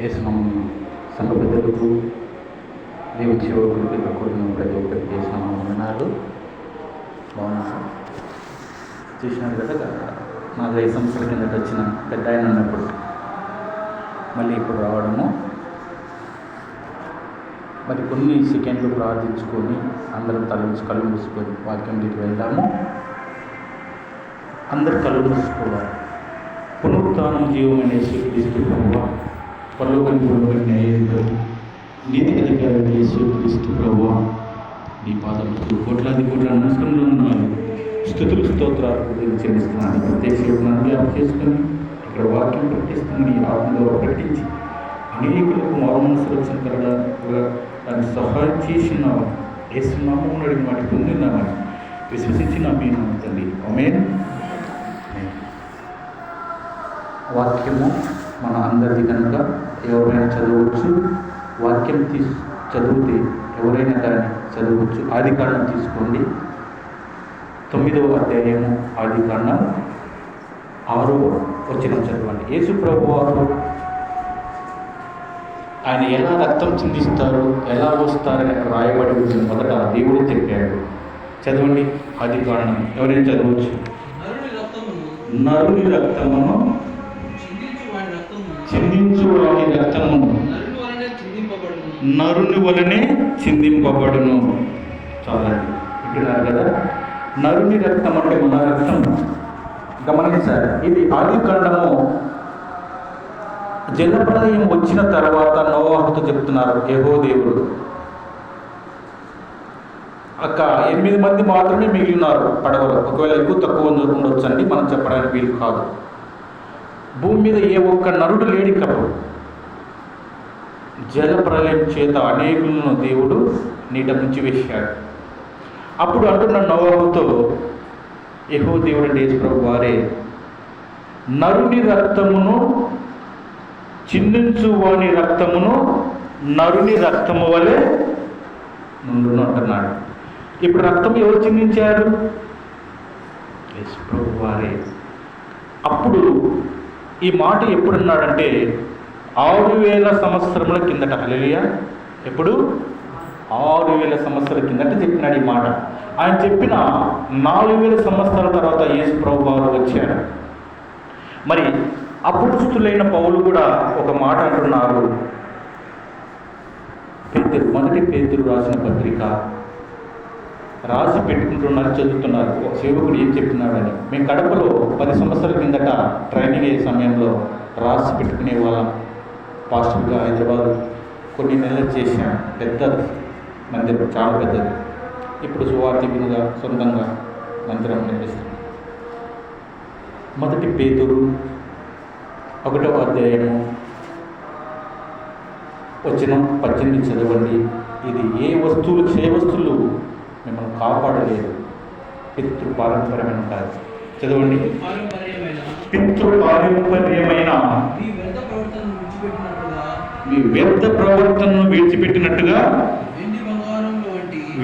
ఏసునామమున సంఘ పెద్దలకు దేవ సేవకులకు ఇక్కడ కూడిన ప్రతి ఒక్కరికి ఏసునామమున వందనాలు. బాగున్నారు చూసినారు కదా, 4-5 సంవత్సరాల కిందట వచ్చిన పెద్ద ఆయన ఉన్నప్పుడు మళ్ళీ ఇప్పుడు రావడము. మరి కొన్ని సెకండ్లు ప్రార్థించుకొని అందరం కళ్ళు మూసుకొని వాక్యం దగ్గరికి వెళ్దాము. అందరు కళ్ళు మూసుకోవాలి. పునరుత్థానం జీవమైన యేసుక్రీస్తు ప్రభువా, పరలోకానికి న్యాయాధిపతి, నీతి అధికారి యేసుక్రీస్తు ప్రభువా, నీ పాదములకు కోట్లాది నమస్కారంలో ఉన్నాను. స్తుతులు స్తోత్రాలు చెల్లిస్తున్నాను. ప్రత్యేక సేవకులను జ్ఞాపకం చేసుకొని ఇక్కడ వాక్యం ప్రకటిస్తామని ఆత్మలో ప్రకటించి అనేకులకు మారుమనసు రక్షణ కలగగా దాన్ని సహాయం చేసినావు. యేసునామమున అడిగిన వాటి పొందినామని విశ్వసించిన మీ తండ్రి. ఆమేన్. వాక్యము మన అందరిది కనుక ఎవరైనా చదవచ్చు. వాక్యం చదివితే ఎవరైనా కానీ చదవచ్చు. ఆదికాండం తీసుకోండి, 9వ అధ్యాయము ఆదికాండం 6వ వచనం చదవండి. యేసు ప్రభువారు ఆయన ఎలా రక్తం చిందిస్తారు, ఎలా వస్తారని అక్కడ రాయబడి ఉంటుంది. మొదట దేవుడు చెప్పాడు. చదవండి ఆదికాండం. ఎవరైనా చదవచ్చు. నరుని రక్తమును చిందించు వాని రక్తమును నరుని వలనే చిందింపబడును. చాలండి. ఇక్కడ కదా నరుని రక్తం అంటే మన రక్తం. గమనించాలి. ఇది ఆదికాండము జలప్రలయం వచ్చిన తర్వాత నోవాహుతో చెప్తున్నారు. యెహోవా దేవుడు అక్క 8 మంది మాత్రమే మిగిలి ఉన్నారు పడవలు. ఒకవేళ ఎక్కువ తక్కువ ఉండొచ్చండి, మనం చెప్పడానికి వీలు కాదు. భూమి మీద ఏ ఒక్క నరుడు లేడికప్పుడు జలప్రలయం చేత అనేకులను దేవుడు నీట ముంచి వేశాడు. అప్పుడు అంటున్న నోవాహుతో, యెహోవా దేవుడు అంటే యేసు ప్రభు వారే, నరుని రక్తమును చిందించు వాని రక్తమును నరుని రక్తము వలె నుండును అంటున్నాడు. ఇప్పుడు రక్తం ఎవరు చిందించారు? యేసు ప్రభు వారే. అప్పుడు ఈ మాట ఎప్పుడున్నాడంటే 6000 సంవత్సరముల కిందట. హల్లెలూయా. ఎప్పుడు? 6000 సంవత్సరాల కిందట చెప్పినాడు ఈ మాట. ఆయన చెప్పిన 4000 సంవత్సరాల తర్వాత యేసు ప్రభు వారు వచ్చారు. మరి అపోస్తలులైన పౌలు కూడా ఒక మాట అంటున్నారు. మొదటి పేతురు రాసిన పత్రిక రాసి పెట్టుకుంటున్నారు, చదువుతున్నారు. ఒక సేవకుడు ఏం చెప్తున్నాడని. మేము కడపలో 10 సంవత్సరాల కిందట ట్రైనింగ్ అయ్యే సమయంలో రాసి పెట్టుకునే వాళ్ళం. పాస్టర్గా హైదరాబాద్ కొన్ని నెలలు చేశాం. పెద్ద మందిరం, చాలా పెద్దది. ఇప్పుడు సువార్థికులుగా సొంతంగా మందిరం నిర్మిస్తున్నాం. మొదటి పేతురు 1వ అధ్యాయము వచనం 18 చదవండి. ఇది ఏ వస్తువులు మిమ్మల్ని కాపాడలేదు, పితృపారంపర్యమైన కాదు. చదవండి. పితృపారంపర్యమైన మీ వ్యర్థ ప్రవర్తనను విడిచిపెట్టినట్టుగా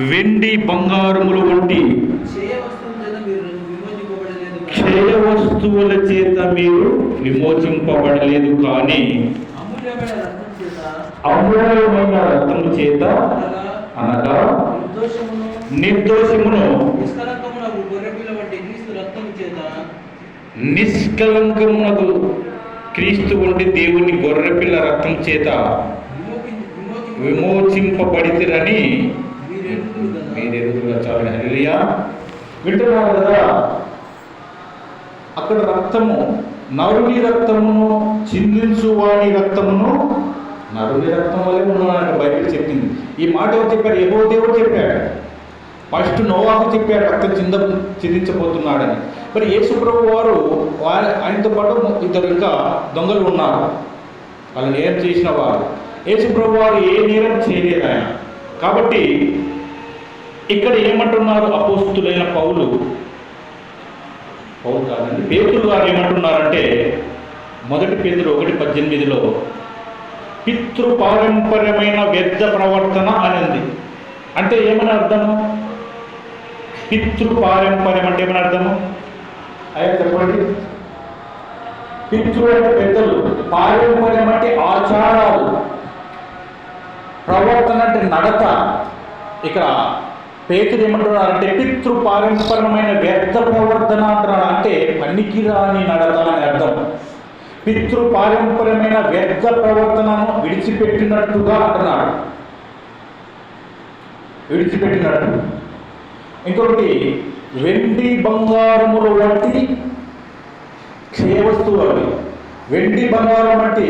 వెండి బంగారముల వంటి క్షయ వస్తువుల చేత మీరు విమోచింపబడలేదు, కానీ అమూల్యమైన రక్తము చేత అనగా నిర్దోషమును నిష్కలంకమునకు క్రీస్తు వంటి దేవుని గొర్రెపిల్ల రక్తం చేత విమోచింపబడితిరని మీరెరుగుగా. చాలా హల్లెలూయా. వింటున్నారు కదా. అక్కడ రక్తము, నరుని రక్తమును చిందించు వాని రక్తమును నరుని రక్తం వల్లే ఉన్నాడని బైబిల్ చెప్పింది. ఈ మాట ఎవరు చెప్పారు? యెహోవా దేవుడు చెప్పాడు. ఫస్ట్ నోవాహు చెప్పాడు రక్తం చిందించబోతున్నాడని. మరి యేసు ప్రభు వారు ఆయనతో పాటు 2 ఇంకా దొంగలు ఉన్నారు. వాళ్ళు నేరం చేసిన వారు. యేసు ప్రభు వారు ఏ నేరం చేయలేదు ఆయన. కాబట్టి ఇక్కడ ఏమంటున్నారు అపోస్తలులైన పౌలు కాదండి, పేతురు గారు ఏమంటున్నారంటే మొదటి పేతురు 1:18లో పితృపారంపర్యమైన వ్యర్థ ప్రవర్తన అనేది. అంటే ఏమని అర్థము? పితృపారంపర్యం అంటే ఏమని అర్థము? అయ్యా చెప్పండి. పితృ అంటే పెద్దలు, పారంపర్యం అంటే ఆచారాలు, ప్రవర్తన అంటే నడత. ఇక్కడ పేతురు ఏమంటున్నారంటే పితృ పారంపర్యమైన వ్యర్థ ప్రవర్తన అంటున్నాడు. అంటే పనికిరాని నడత అని అర్థం. పితృ పారంపర్యమైన వ్యర్థ ప్రవర్తనను విడిచిపెట్టినట్టుగా అంటున్నాడు. విడిచిపెట్టినట్టు. ఇంకొకటి, వెండి బంగారములు వంటి క్షయ వస్తువులు అవి. వెండి బంగారం వంటి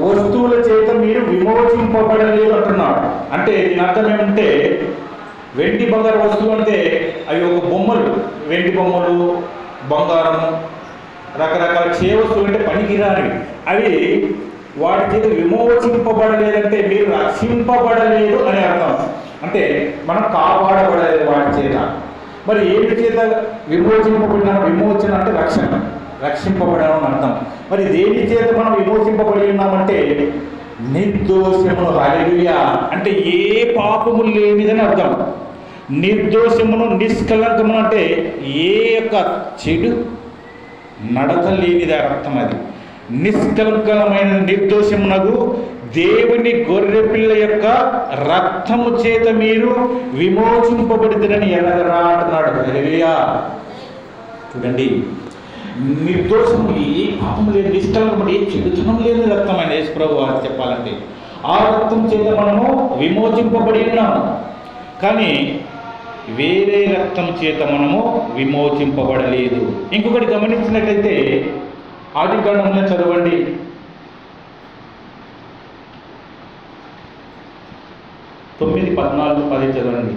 వస్తువుల చేత మీరు విమోచింపబడలేదు అంటున్నాడు. అంటే దీని అర్థం ఏమంటే, వెండి బంగారు వస్తువులు అంటే అవి ఒక బొమ్మలు, వెండి బొమ్మలు, బంగారం, రకరకాల క్షయ వస్తువులు అంటే పనికిరానివి. అవి వాటి చేత విమోచింపబడలేదంటే మీరు రక్షింపబడలేదు అని అర్థం. అంటే మనం కాపాడబడలేదు వాటి చేత. మరి ఏమి చేత విమోచింపబడిన? విమోచన అంటే రక్షణ, రక్షింపబడడం అర్థం. మరి దేని చేత మనం విమోచింపబడి ఉన్నామంటే నిర్దోషమును. హల్లెలూయా. అంటే ఏ పాపము లేనిదని అర్థం. నిర్దోషమును, నిష్కలంకమును అంటే ఏ యొక్క చెడు నడత లేనిది అర్థం. అది నిష్కలంకమైన నిర్దోషమునకు దేవుని గొర్రెపిల్ల యొక్క రక్తము చేత మీరు విమోచింపబడిద్దరని ఎనగరా అంటున్నాడు. హల్లెలూయా. చూడండి, నిర్దోషం, ఏ పాపం లేదు, నిష్కలంకం, ఏ చెడుతనం లేదు రక్తం అని యేసుప్రభు వారు చెప్పాలంటే. ఆ రక్తం చేత మనము విమోచింపబడి ఉన్నాము. కానీ వేరే రక్తం చేత మనము విమోచింపబడలేదు. ఇంకొకటి గమనించినట్లయితే ఆదికాండంలో చదవండి, 9:14-10 చదవండి.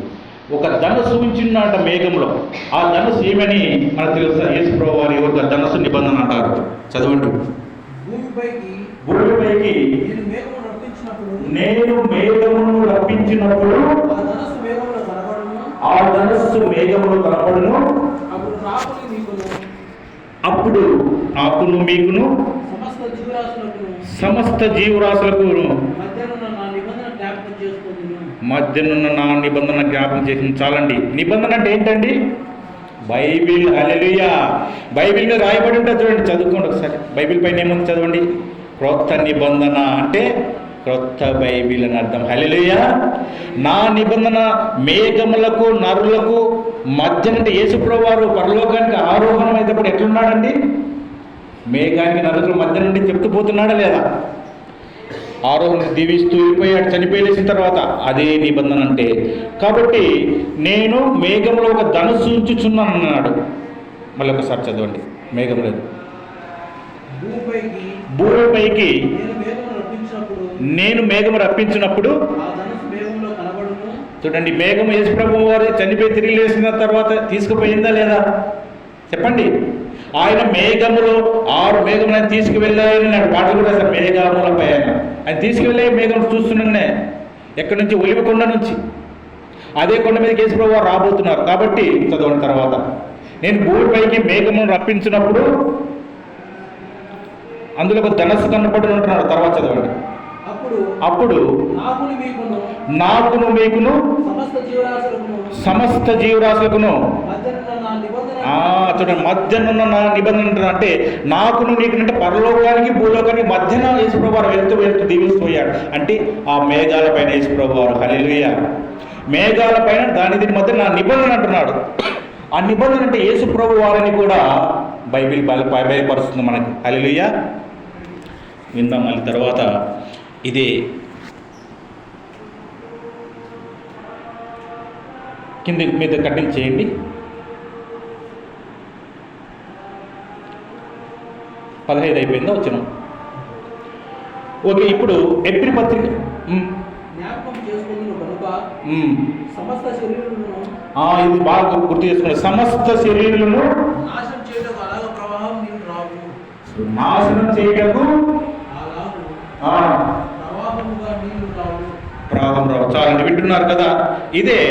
ఒక ధనుసు ఉంచున్నట మేఘంలో. ఆ ధనుసు ఏమని మనకు తెలుసా? యేసుప్రభు వారి ఒక ధనుసు నిబంధన అంటారు. చదవండి. భూమిపైకి నేను మేఘమును రప్పించినప్పుడు ఆ ధనుస్సు మేఘములు కనపడును. అప్పుడు నాకును మీకును సమస్త జీవరాశులకు మధ్యనున్న నా నిబంధన జ్ఞాపకం చేసి చాలండి. నిబంధన అంటే ఏంటండి? బైబిల్. హల్లెలూయా. బైబిల్ మీద రాయబడి ఉంటుంది చూడండి, చదువుకోండి ఒకసారి. బైబిల్ పైన ఏముంది చదవండి. క్రొత్త నిబంధన అంటే క్రొత్త బైబిల్ అని అర్థం. హల్లెలూయా. నా నిబంధన మేఘములకు నరులకు మధ్య అంటే యేసుప్రభు వారు పరలోకానికి ఆరోహణం అయినప్పుడు ఎట్లున్నాడండి? మేఘానికి నరుల మధ్య నుండి చెప్తూ పోతున్నాడా లేదా? ఆరోహణ దీవిస్తూ వెళ్ళిపోయాడు, చనిపోయేసిన తర్వాత. అదే నిబంధన అంటే. కాబట్టి నేను మేఘంలో ఒక ధనుసు ఉంచుచున్నాను అన్నాడు. మళ్ళీ ఒకసారి చదవండి. మేఘం లేదు. భూమిపైకి నేను మేఘం రప్పించినప్పుడు చూడండి, మేఘం యేసుప్రభు వారు చనిపోయి తిరిగి లేచిన తర్వాత తీసుకుపోయిందా లేదా చెప్పండి. ఆయన మేఘములో 6 మేఘములను తీసుకువెళ్ళాయని పాటలు కూడా సార్. మేఘములపై ఆయన తీసుకువెళ్ళే మేఘం చూస్తున్నానే ఎక్కడి నుంచి? ఒలివ కొండ నుంచి. అదే కొండ మీద యేసుప్రభు వారు రాబోతున్నారు. కాబట్టి చదవండి తర్వాత, నేను భూమిపైకి మేఘమును రప్పించినప్పుడు అందులో ఒక ధనస్సు కనపడి ఉంటున్నాడు. తర్వాత చదవండి. అప్పుడు నాకును మీకును సమస్త జీవరాశులకును చూడండి, మధ్యనున్న నా నిబంధన అంటే నాకును నీకు అంటే పరలోకానికి భూలోకానికి మధ్యన యేసుప్రభు వారు వెళ్తూ దీవిస్తూ అంటే ఆ మేఘాల పైన యేసుప్రభు వారు. హల్లెలూయా. మేఘాల పైన దీని మధ్య నా నిబంధన అంటున్నాడు. ఆ నిబంధన అంటే యేసుప్రభు వారిని కూడా బైబిల్ బయలుపరుస్తుంది మనకి. హల్లెలూయా. విందాం మళ్ళీ తర్వాత. ఇదే కింద మీద కటింగ్ చేయండి. 15 అయిపోయిందా? వచ్చిన ఓకే. ఇప్పుడు ఎబ్రీ పత్రిక ఇది బాగా గుర్తు చేసుకున్నాడు. సమస్త శరీరులను నాశనం చేయటకు ప్రవాహం రావు. చాలండి, వింటున్నారు కదా. ఇదే